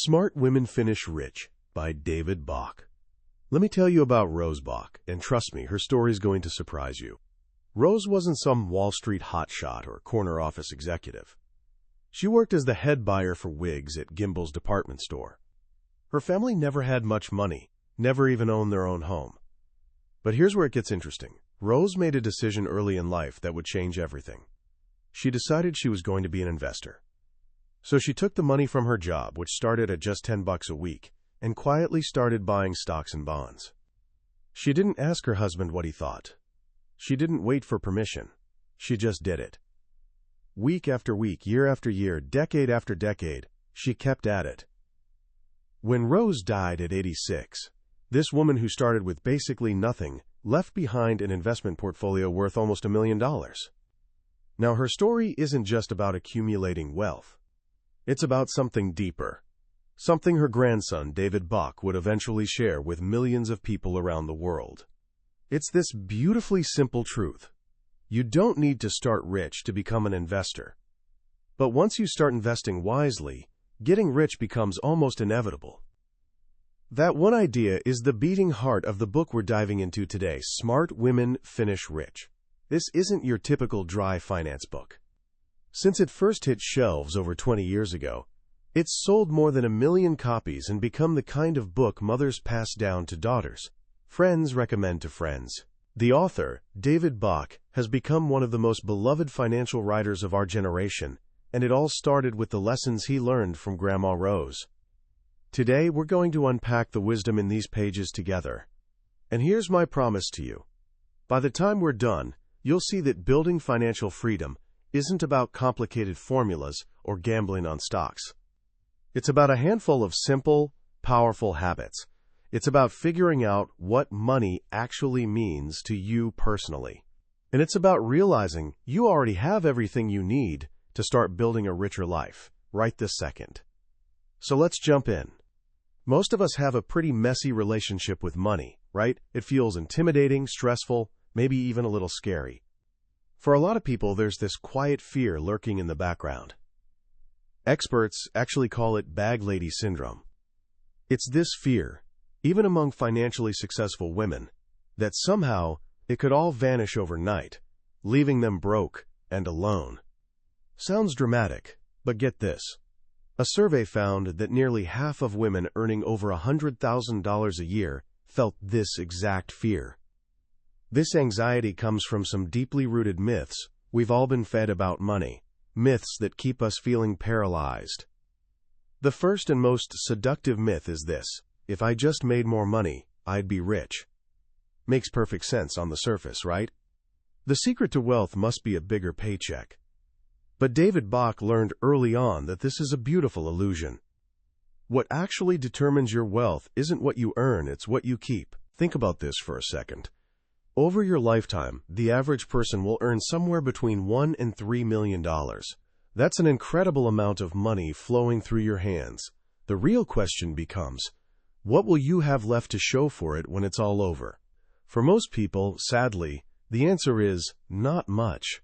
Smart Women Finish Rich by David Bach. Let me tell you about Rose Bach, and trust me, her story is going to surprise you. Rose wasn't some Wall Street hotshot or corner office executive. She worked as the head buyer for wigs at Gimbel's department store. Her family never had much money, never even owned their own home. But here's where it gets interesting. Rose made a decision early in life that would change everything. She decided she was going to be an investor. So she took the money from her job, which started at just $10 a week, and quietly started buying stocks and bonds. She didn't ask her husband what he thought. She didn't wait for permission. She just did it. Week after week, year after year, decade after decade, she kept at it. When Rose died at 86, this woman who started with basically nothing left behind an investment portfolio worth almost $1 million. Now, her story isn't just about accumulating wealth. It's about something deeper, something her grandson, David Bach, would eventually share with millions of people around the world. It's this beautifully simple truth. You don't need to start rich to become an investor. But once you start investing wisely, getting rich becomes almost inevitable. That one idea is the beating heart of the book we're diving into today, Smart Women Finish Rich. This isn't your typical dry finance book. Since it first hit shelves over 20 years ago, it's sold more than 1 million copies and become the kind of book mothers pass down to daughters, friends recommend to friends. The author, David Bach, has become one of the most beloved financial writers of our generation, and it all started with the lessons he learned from Grandma Rose. Today, we're going to unpack the wisdom in these pages together. And here's my promise to you. By the time we're done, you'll see that building financial freedom isn't about complicated formulas or gambling on stocks. It's about a handful of simple, powerful habits. It's about figuring out what money actually means to you personally. And it's about realizing you already have everything you need to start building a richer life right this second. So let's jump in. Most of us have a pretty messy relationship with money, right? It feels intimidating, stressful, maybe even a little scary. For a lot of people, there's this quiet fear lurking in the background. Experts actually call it bag lady syndrome. It's this fear, even among financially successful women, that somehow it could all vanish overnight, leaving them broke and alone. Sounds dramatic, but get this. A survey found that nearly half of women earning over $100,000 a year felt this exact fear. This anxiety comes from some deeply rooted myths we've all been fed about money, myths that keep us feeling paralyzed. The first and most seductive myth is this: if I just made more money, I'd be rich. Makes perfect sense on the surface, right? The secret to wealth must be a bigger paycheck. But David Bach learned early on that this is a beautiful illusion. What actually determines your wealth isn't what you earn, it's what you keep. Think about this for a second. Over your lifetime, the average person will earn somewhere between $1 and $3 million. That's an incredible amount of money flowing through your hands. The real question becomes, what will you have left to show for it when it's all over? For most people, sadly, the answer is not much.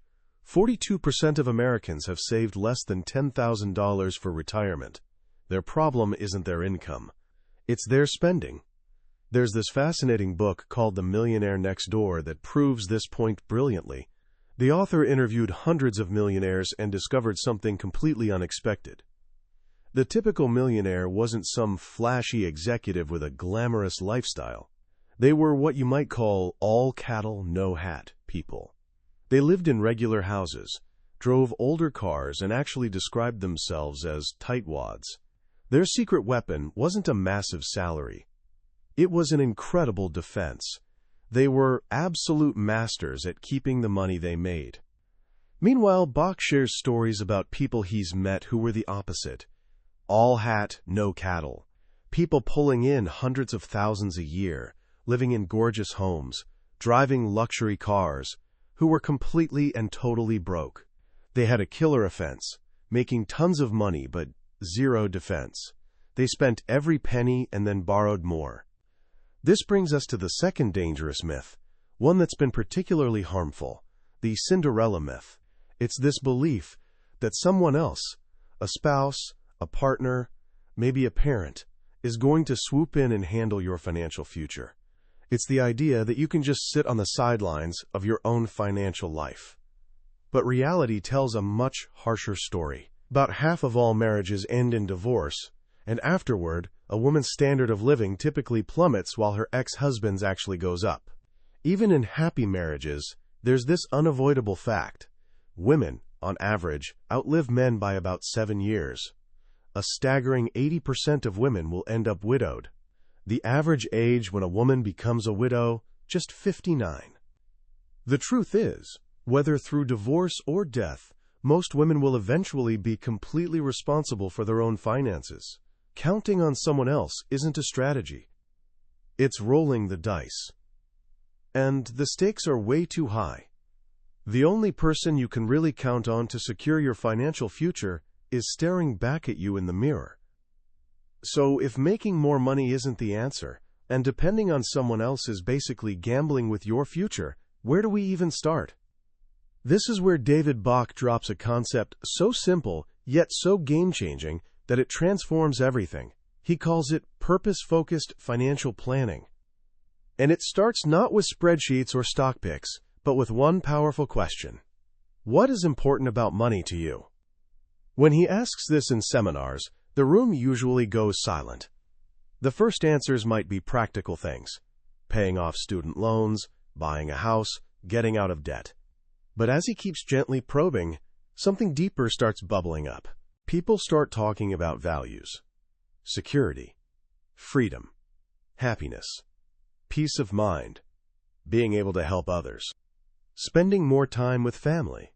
42% of Americans have saved less than $10,000 for retirement. Their problem isn't their income. It's their spending. There's this fascinating book called The Millionaire Next Door that proves this point brilliantly. The author interviewed hundreds of millionaires and discovered something completely unexpected. The typical millionaire wasn't some flashy executive with a glamorous lifestyle. They were what you might call all cattle, no hat people. They lived in regular houses, drove older cars, and actually described themselves as tightwads. Their secret weapon wasn't a massive salary. It was an incredible defense. They were absolute masters at keeping the money they made. Meanwhile, Bach shares stories about people he's met who were the opposite. All hat, no cattle. People pulling in hundreds of thousands a year, living in gorgeous homes, driving luxury cars, who were completely and totally broke. They had a killer offense, making tons of money but zero defense. They spent every penny and then borrowed more. This brings us to the second dangerous myth, one that's been particularly harmful, the Cinderella myth. It's this belief that someone else, a spouse, a partner, maybe a parent, is going to swoop in and handle your financial future. It's the idea that you can just sit on the sidelines of your own financial life. But reality tells a much harsher story. About half of all marriages end in divorce, and afterward, a woman's standard of living typically plummets while her ex-husband's actually goes up. Even in happy marriages, there's this unavoidable fact. Women, on average, outlive men by about 7 years. A staggering 80% of women will end up widowed. The average age when a woman becomes a widow, just 59. The truth is, whether through divorce or death, most women will eventually be completely responsible for their own finances. Counting on someone else isn't a strategy. It's rolling the dice. And the stakes are way too high. The only person you can really count on to secure your financial future is staring back at you in the mirror. So if making more money isn't the answer, and depending on someone else is basically gambling with your future, where do we even start? This is where David Bach drops a concept so simple, yet so game-changing, that it transforms everything. He calls it purpose-focused financial planning. And it starts not with spreadsheets or stock picks, but with one powerful question. What is important about money to you? When he asks this in seminars, the room usually goes silent. The first answers might be practical things: paying off student loans, buying a house, getting out of debt. But as he keeps gently probing, something deeper starts bubbling up. People start talking about values: security, freedom, happiness, peace of mind, being able to help others, spending more time with family.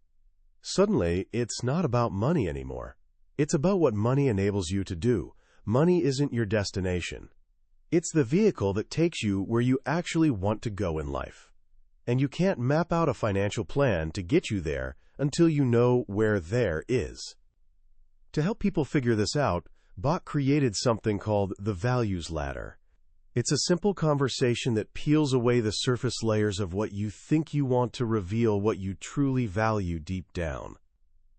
Suddenly, it's not about money anymore. It's about what money enables you to do. Money isn't your destination. It's the vehicle that takes you where you actually want to go in life. And you can't map out a financial plan to get you there until you know where there is. To help people figure this out, Bach created something called the values ladder. It's a simple conversation that peels away the surface layers of what you think you want to reveal what you truly value deep down.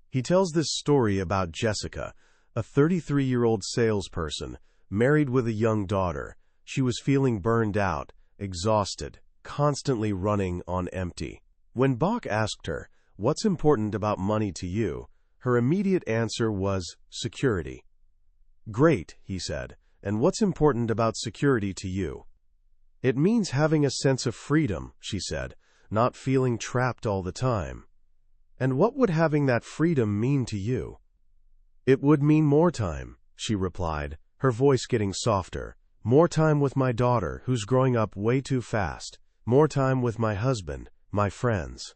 He tells this story about Jessica, a 33-year-old salesperson, married with a young daughter. She was feeling burned out, exhausted, constantly running on empty. When Bach asked her, "What's important about money to you?" her immediate answer was security. "Great," he said. "And what's important about security to you?" "It means having a sense of freedom," she said, "not feeling trapped all the time." "And what would having that freedom mean to you?" "It would mean more time," she replied, her voice getting softer. "More time with my daughter, who's growing up way too fast. More time with my husband, my friends."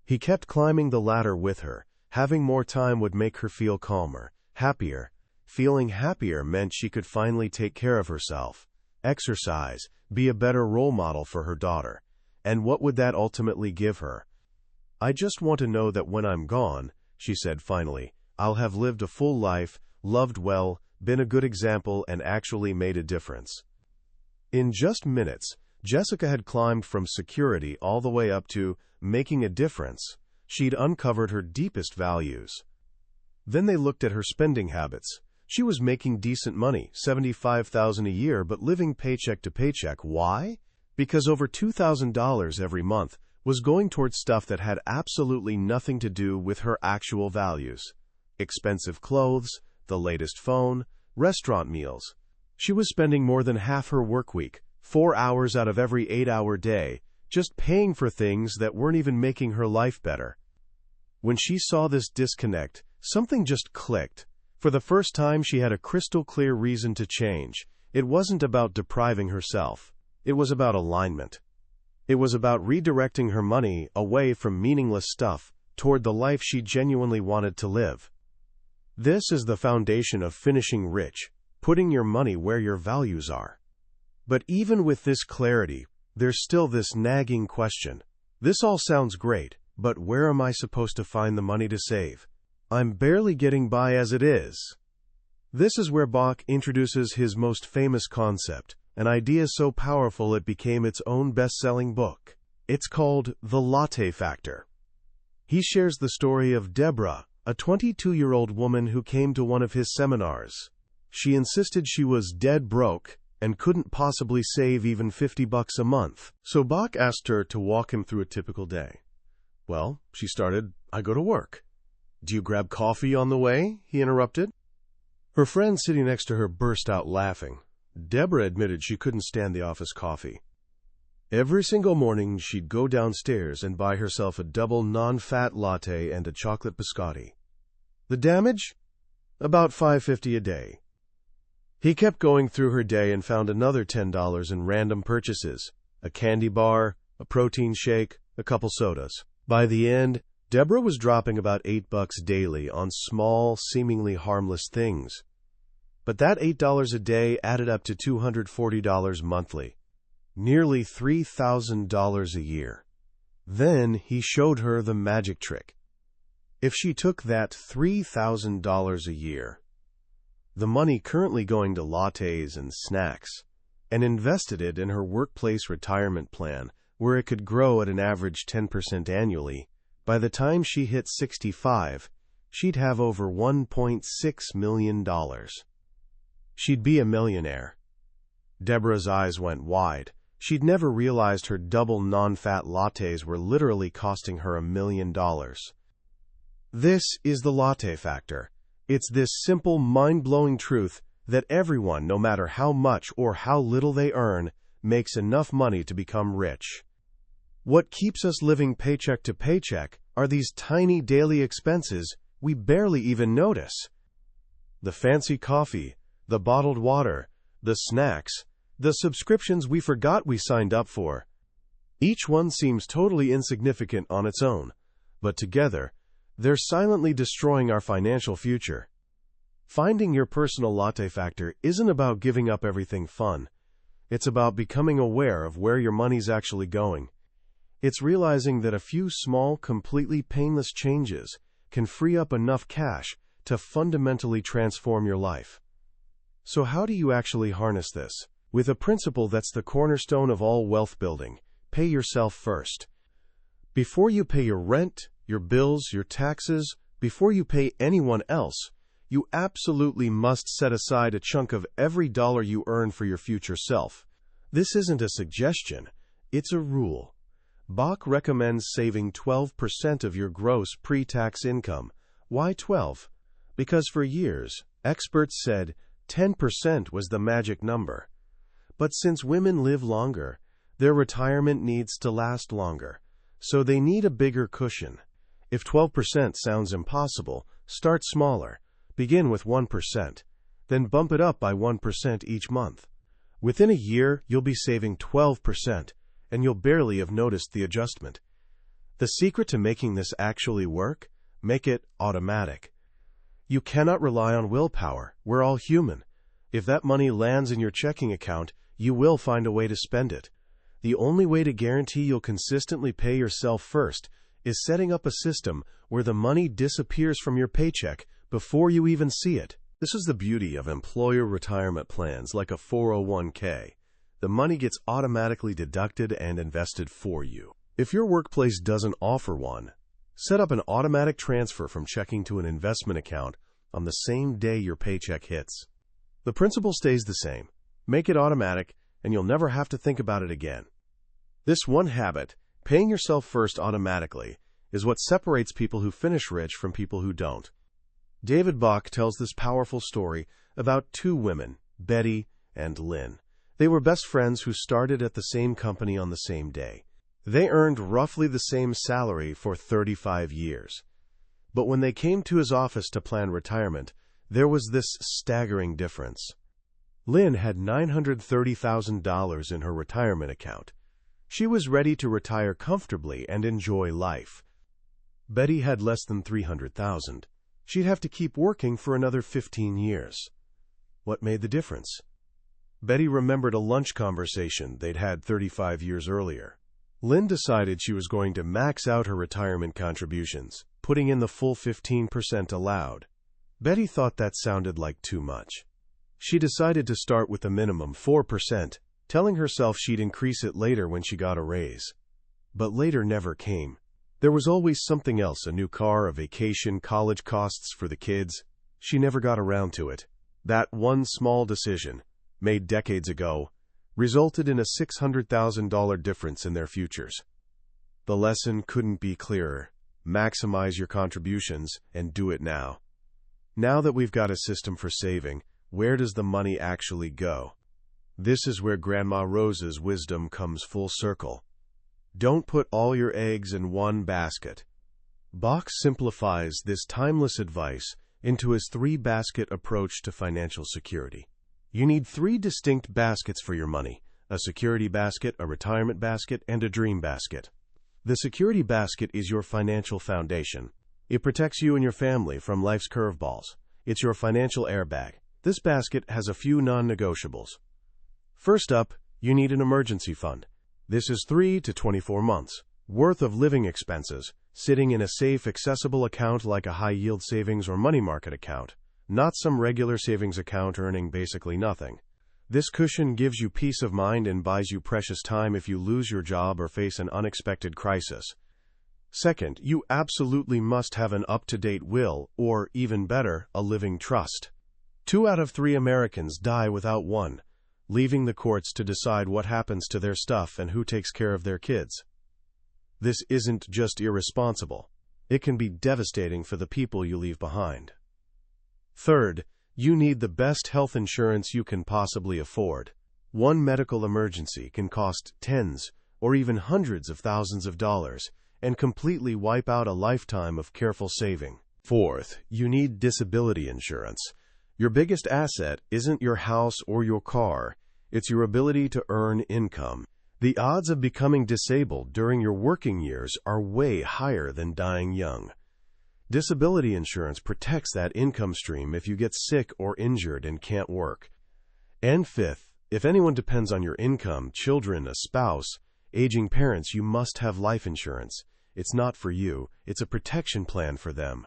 He kept climbing the ladder with her. Having more time would make her feel calmer, happier. Feeling happier meant she could finally take care of herself, exercise, be a better role model for her daughter. And what would that ultimately give her? "I just want to know that when I'm gone," she said finally, "I'll have lived a full life, loved well, been a good example, and actually made a difference." In just minutes, Jessica had climbed from security all the way up to making a difference. She'd uncovered her deepest values. Then they looked at her spending habits. She was making decent money, $75,000 a year, but living paycheck to paycheck. Why? Because over $2,000 every month was going towards stuff that had absolutely nothing to do with her actual values. Expensive clothes, the latest phone, restaurant meals. She was spending more than half her work week, 4 hours out of every 8-hour day, just paying for things that weren't even making her life better. When she saw this disconnect, something just clicked. For the first time, she had a crystal-clear reason to change. It wasn't about depriving herself. It was about alignment. It was about redirecting her money away from meaningless stuff toward the life she genuinely wanted to live. This is the foundation of finishing rich, putting your money where your values are. But even with this clarity, there's still this nagging question. This all sounds great, but where am I supposed to find the money to save? I'm barely getting by as it is. This is where Bach introduces his most famous concept, an idea so powerful it became its own best-selling book. It's called The Latte Factor. He shares the story of Deborah, a 22-year-old woman who came to one of his seminars. She insisted she was dead broke and couldn't possibly save even $50 a month. So Bach asked her to walk him through a typical day. Well, she started, I go to work. Do you grab coffee on the way? He interrupted. Her friend sitting next to her burst out laughing. Deborah admitted she couldn't stand the office coffee. Every single morning, she'd go downstairs and buy herself a double non-fat latte and a chocolate biscotti. The damage? About $5.50 a day. He kept going through her day and found another $10 in random purchases, a candy bar, a protein shake, a couple sodas. By the end, Deborah was dropping about $8 daily on small, seemingly harmless things. But that $8 a day added up to $240 monthly, nearly $3,000 a year. Then he showed her the magic trick. If she took that $3,000 a year, the money currently going to lattes and snacks, and invested it in her workplace retirement plan, where it could grow at an average 10% annually, by the time she hit 65, she'd have over $1.6 million. She'd be a millionaire. Deborah's eyes went wide. She'd never realized her double non-fat lattes were literally costing her $1 million. This is the latte factor. It's this simple, mind-blowing truth that everyone, no matter how much or how little they earn, makes enough money to become rich. What keeps us living paycheck to paycheck are these tiny daily expenses we barely even notice. The fancy coffee, the bottled water, the snacks, the subscriptions we forgot we signed up for. Each one seems totally insignificant on its own, but together, they're silently destroying our financial future. Finding your personal latte factor isn't about giving up everything fun. It's about becoming aware of where your money's actually going. It's realizing that a few small, completely painless changes can free up enough cash to fundamentally transform your life. So how do you actually harness this? With a principle that's the cornerstone of all wealth building: pay yourself first. Before you pay your rent, your bills, your taxes, before you pay anyone else, you absolutely must set aside a chunk of every dollar you earn for your future self. This isn't a suggestion, it's a rule. Bach recommends saving 12% of your gross pre-tax income. Why 12? Because for years, experts said 10% was the magic number. But since women live longer, their retirement needs to last longer, so they need a bigger cushion. If 12% sounds impossible, start smaller. Begin with 1%, then bump it up by 1% each month. Within a year, you'll be saving 12%, and you'll barely have noticed the adjustment. The secret to making this actually work? Make it automatic. You cannot rely on willpower. We're all human. If that money lands in your checking account, you will find a way to spend it. The only way to guarantee you'll consistently pay yourself first is setting up a system where the money disappears from your paycheck before you even see it. This is the beauty of employer retirement plans like a 401k. The money gets automatically deducted and invested for you. If your workplace doesn't offer one, set up an automatic transfer from checking to an investment account on the same day your paycheck hits. The principle stays the same. Make it automatic, and you'll never have to think about it again. This one habit, paying yourself first automatically, is what separates people who finish rich from people who don't. David Bach tells this powerful story about two women, Betty and Lynn. They were best friends who started at the same company on the same day. They earned roughly the same salary for 35 years. But when they came to his office to plan retirement, there was this staggering difference. Lynn had $930,000 in her retirement account. She was ready to retire comfortably and enjoy life. Betty had less than $300,000. She'd have to keep working for another 15 years. What made the difference? Betty remembered a lunch conversation they'd had 35 years earlier. Lynn decided she was going to max out her retirement contributions, putting in the full 15% allowed. Betty thought that sounded like too much. She decided to start with a minimum 4%, telling herself she'd increase it later when she got a raise. But later never came. There was always something else, a new car, a vacation, college costs for the kids. She never got around to it. That one small decision, made decades ago, resulted in a $600,000 difference in their futures. The lesson couldn't be clearer. Maximize your contributions and do it now. Now that we've got a system for saving, where does the money actually go? This is where Grandma Rose's wisdom comes full circle. Don't put all your eggs in one basket. Bach simplifies this timeless advice into his three-basket approach to financial security. You need three distinct baskets for your money: a security basket, a retirement basket, and a dream basket. The security basket is your financial foundation. It protects you and your family from life's curveballs. It's your financial airbag. This basket has a few non-negotiables. First up, you need an emergency fund. This is 3 to 24 months worth of living expenses, sitting in a safe, accessible account like a high-yield savings or money market account, not some regular savings account earning basically nothing. This cushion gives you peace of mind and buys you precious time if you lose your job or face an unexpected crisis. Second, you absolutely must have an up-to-date will, or, even better, a living trust. 2 out of 3 Americans die without one, leaving the courts to decide what happens to their stuff and who takes care of their kids. This isn't just irresponsible. It can be devastating for the people you leave behind. Third, you need the best health insurance you can possibly afford. One medical emergency can cost tens or even hundreds of thousands of dollars and completely wipe out a lifetime of careful saving. Fourth, you need disability insurance. Your biggest asset isn't your house or your car. It's your ability to earn income. The odds of becoming disabled during your working years are way higher than dying young. Disability insurance protects that income stream if you get sick or injured and can't work. And fifth, if anyone depends on your income, children, a spouse, aging parents, you must have life insurance. It's not for you, it's a protection plan for them.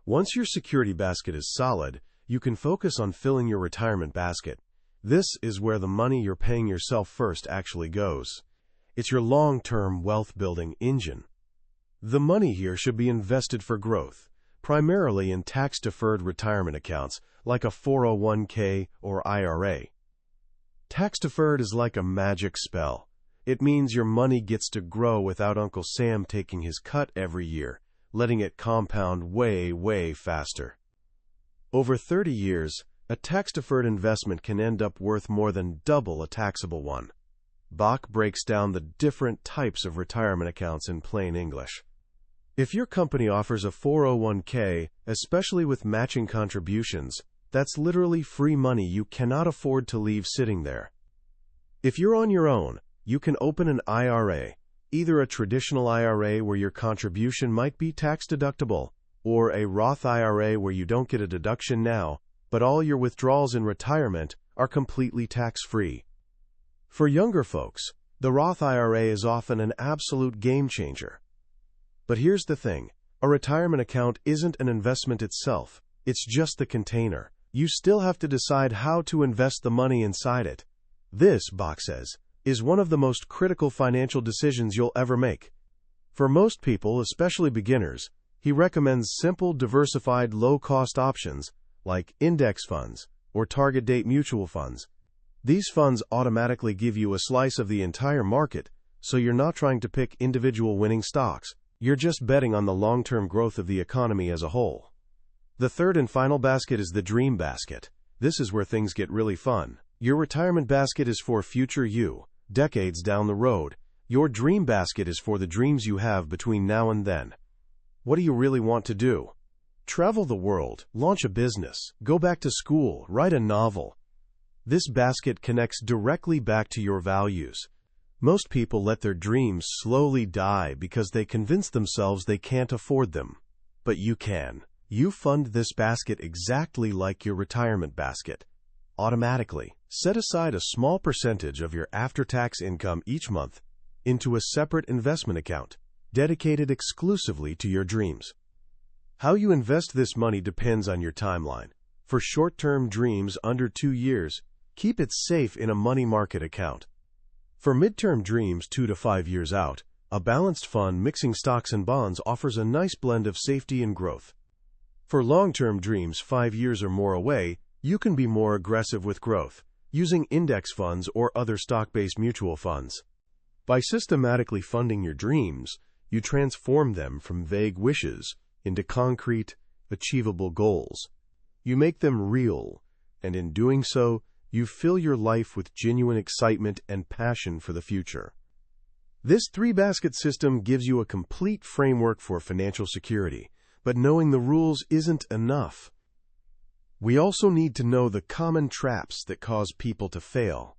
Once your security basket is solid, you can focus on filling your retirement basket. This is where the money you're paying yourself first actually goes. It's your long-term wealth-building engine. The money here should be invested for growth, primarily in tax-deferred retirement accounts like a 401k or IRA. Tax-deferred is like a magic spell. It means your money gets to grow without Uncle Sam taking his cut every year, letting it compound way, way faster. Over 30 years, a tax-deferred investment can end up worth more than double a taxable one. Bach breaks down the different types of retirement accounts in plain English. If your company offers a 401k, especially with matching contributions, that's literally free money you cannot afford to leave sitting there. If you're on your own, you can open an IRA, either a traditional IRA where your contribution might be tax-deductible, or a Roth IRA where you don't get a deduction now, but all your withdrawals in retirement are completely tax-free. For younger folks, the Roth IRA is often an absolute game-changer. But here's the thing, a retirement account isn't an investment itself, it's just the container. You still have to decide how to invest the money inside it. This, Bach says, is one of the most critical financial decisions you'll ever make. For most people, especially beginners, he recommends simple, diversified, low-cost options like index funds or target date mutual funds. These funds automatically give you a slice of the entire market, so you're not trying to pick individual winning stocks. You're just betting on the long-term growth of the economy as a whole. The third and final basket is the dream basket. This is where things get really fun. Your retirement basket is for future you, decades down the road. Your dream basket is for the dreams you have between now and then. What do you really want to do? Travel the world, launch a business, go back to school, write a novel. This basket connects directly back to your values. Most people let their dreams slowly die because they convince themselves they can't afford them. But you can. You fund this basket exactly like your retirement basket. Automatically, set aside a small percentage of your after-tax income each month into a separate investment account, dedicated exclusively to your dreams. How you invest this money depends on your timeline. For short-term dreams under 2 years, keep it safe in a money market account. For midterm dreams 2 to 5 years out, a balanced fund mixing stocks and bonds offers a nice blend of safety and growth. For long-term dreams 5 years or more away, You can be more aggressive with growth, using index funds or other stock-based mutual funds. By systematically funding your dreams, you transform them from vague wishes into concrete, achievable goals. You make them real, and in doing so, you fill your life with genuine excitement and passion for the future. This three-basket system gives you a complete framework for financial security, but knowing the rules isn't enough. We also need to know the common traps that cause people to fail.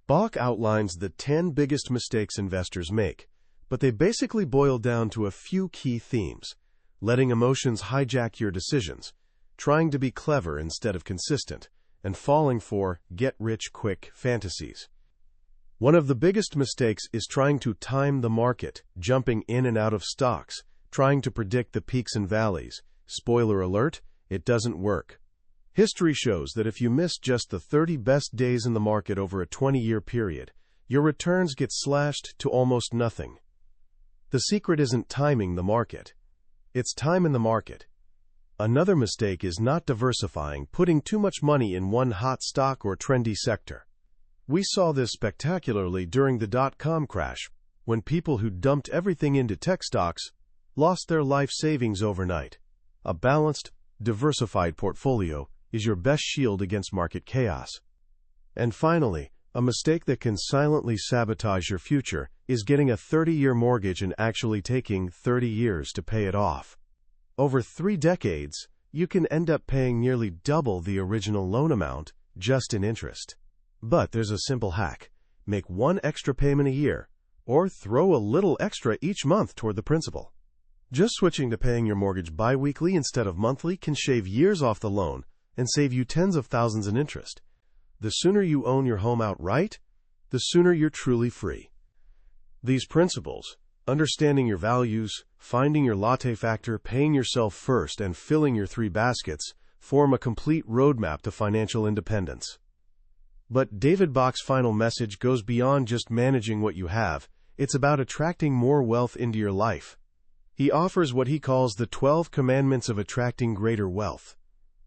Bach outlines the 10 biggest mistakes investors make, but they basically boil down to a few key themes: letting emotions hijack your decisions, trying to be clever instead of consistent, and falling for get-rich-quick fantasies. One of the biggest mistakes is trying to time the market, jumping in and out of stocks, trying to predict the peaks and valleys. Spoiler alert, it doesn't work. History shows that if you miss just the 30 best days in the market over a 20-year period, your returns get slashed to almost nothing. The secret isn't timing the market. It's time in the market. Another mistake is not diversifying, putting too much money in one hot stock or trendy sector. We saw this spectacularly during the dot-com crash, when people who dumped everything into tech stocks lost their life savings overnight. A balanced, diversified portfolio is your best shield against market chaos. And finally, a mistake that can silently sabotage your future is getting a 30-year mortgage and actually taking 30 years to pay it off. Over 3 decades, you can end up paying nearly double the original loan amount just in interest. But there's a simple hack. Make one extra payment a year, or throw a little extra each month toward the principal. Just switching to paying your mortgage bi-weekly instead of monthly can shave years off the loan and save you tens of thousands in interest. The sooner you own your home outright, the sooner you're truly free. These principles, understanding your values, finding your latte factor, paying yourself first, and filling your 3 baskets, form a complete roadmap to financial independence. But David Bach's final message goes beyond just managing what you have. It's about attracting more wealth into your life. He offers what he calls the 12 commandments of attracting greater wealth,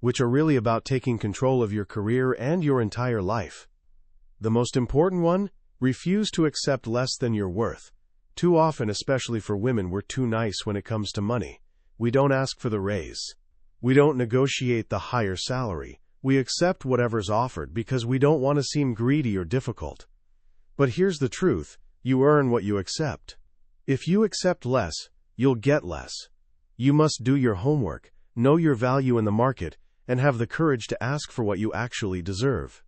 which are really about taking control of your career and your entire life. The most important one: refuse to accept less than your worth. Too often, especially for women, we're too nice when it comes to money. We don't ask for the raise. We don't negotiate the higher salary. We accept whatever's offered because we don't want to seem greedy or difficult. But here's the truth: you earn what you accept. If you accept less, you'll get less. You must do your homework, know your value in the market, and have the courage to ask for what you actually deserve.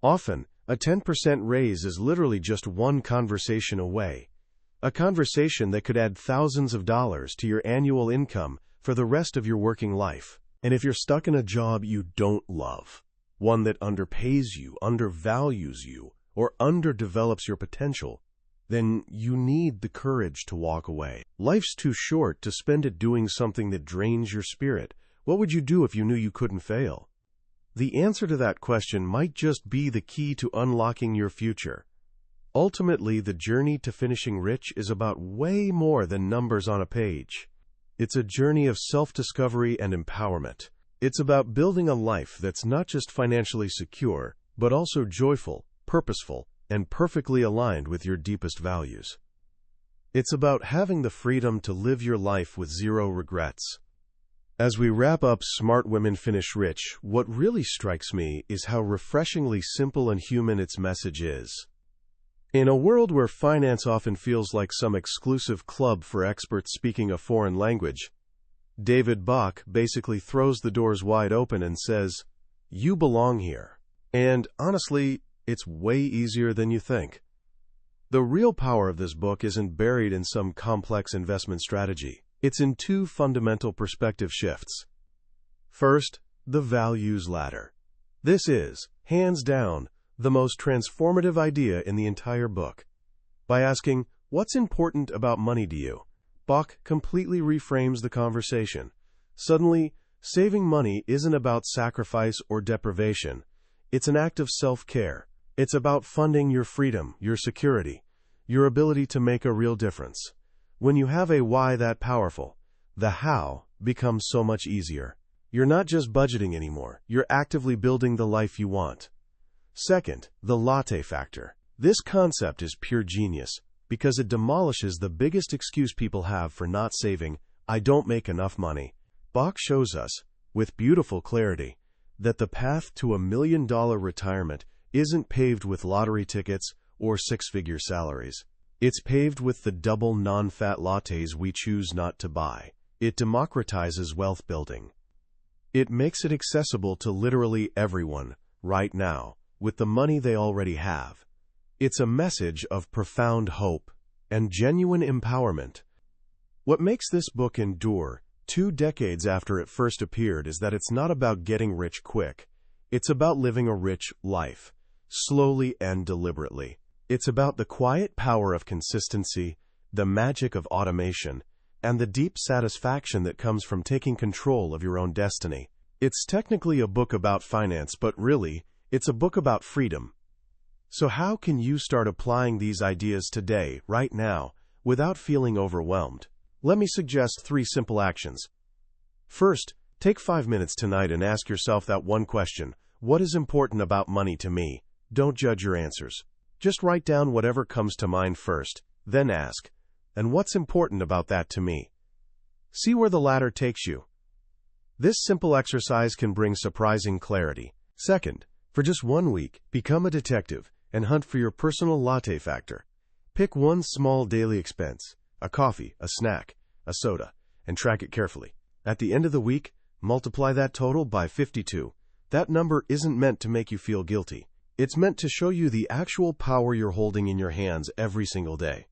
Often, a 10% raise is literally just one conversation away. A conversation that could add thousands of dollars to your annual income for the rest of your working life. And if you're stuck in a job you don't love, one that underpays you, undervalues you, or underdevelops your potential, then you need the courage to walk away. Life's too short to spend it doing something that drains your spirit. What would you do if you knew you couldn't fail? The answer to that question might just be the key to unlocking your future. Ultimately, the journey to finishing rich is about way more than numbers on a page. It's a journey of self-discovery and empowerment. It's about building a life that's not just financially secure, but also joyful, purposeful, and perfectly aligned with your deepest values. It's about having the freedom to live your life with zero regrets. As we wrap up Smart Women Finish Rich, what really strikes me is how refreshingly simple and human its message is. In a world where finance often feels like some exclusive club for experts speaking a foreign language, David Bach basically throws the doors wide open and says, "You belong here." And honestly, it's way easier than you think. The real power of this book isn't buried in some complex investment strategy. It's in 2 fundamental perspective shifts. First, the values ladder. This is, hands down, the most transformative idea in the entire book. By asking, "What's important about money to you?" Bach completely reframes the conversation. Suddenly, saving money isn't about sacrifice or deprivation. It's an act of self-care. It's about funding your freedom, your security, your ability to make a real difference. When you have a why that powerful, the how becomes so much easier. You're not just budgeting anymore, you're actively building the life you want. Second, the latte factor. This concept is pure genius because it demolishes the biggest excuse people have for not saving: I don't make enough money. Bach shows us, with beautiful clarity, that the path to $1 million retirement isn't paved with lottery tickets or six-figure salaries. It's paved with the double non-fat lattes we choose not to buy. It democratizes wealth building. It makes it accessible to literally everyone, right now, with the money they already have. It's a message of profound hope and genuine empowerment. What makes this book endure 2 decades after it first appeared is that it's not about getting rich quick. It's about living a rich life, slowly and deliberately. It's about the quiet power of consistency, the magic of automation, and the deep satisfaction that comes from taking control of your own destiny. It's technically a book about finance, but really, it's a book about freedom. So how can you start applying these ideas today, right now, without feeling overwhelmed? Let me suggest 3 simple actions. First, take 5 minutes tonight and ask yourself that one question: what is important about money to me? Don't judge your answers. Just write down whatever comes to mind first, then ask, and what's important about that to me? See where the latter takes you. This simple exercise can bring surprising clarity. Second, for just 1 week, become a detective and hunt for your personal latte factor. Pick one small daily expense, a coffee, a snack, a soda, and track it carefully. At the end of the week, multiply that total by 52. That number isn't meant to make you feel guilty. It's meant to show you the actual power you're holding in your hands every single day.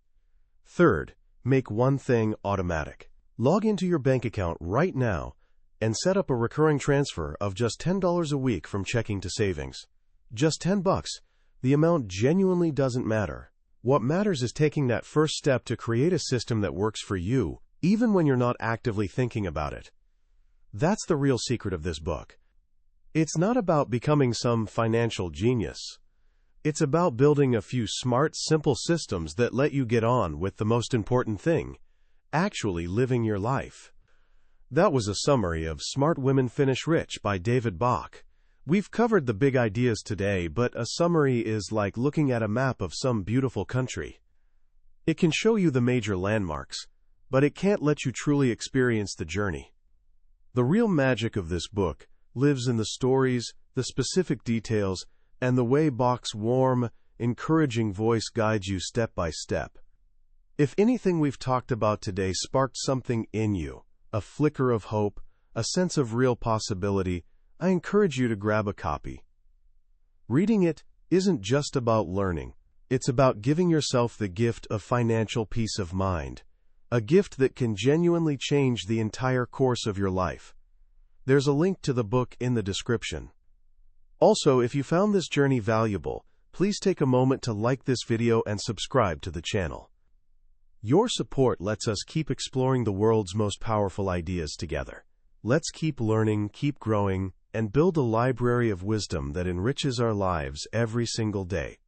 Third, make one thing automatic. Log into your bank account right now and set up a recurring transfer of just $10 a week from checking to savings. Just $10. The amount genuinely doesn't matter. What matters is taking that first step to create a system that works for you, even when you're not actively thinking about it. That's the real secret of this book. It's not about becoming some financial genius. It's about building a few smart, simple systems that let you get on with the most important thing: actually living your life. That was a summary of Smart Women Finish Rich by David Bach. We've covered the big ideas today, but a summary is like looking at a map of some beautiful country. It can show you the major landmarks, but it can't let you truly experience the journey. The real magic of this book lives in the stories, the specific details, and the way Bach's warm, encouraging voice guides you step by step. If anything we've talked about today sparked something in you, a flicker of hope, a sense of real possibility, I encourage you to grab a copy. Reading it isn't just about learning. It's about giving yourself the gift of financial peace of mind, a gift that can genuinely change the entire course of your life. There's a link to the book in the description. Also, if you found this journey valuable, please take a moment to like this video and subscribe to the channel. Your support lets us keep exploring the world's most powerful ideas together. Let's keep learning, keep growing, and build a library of wisdom that enriches our lives every single day.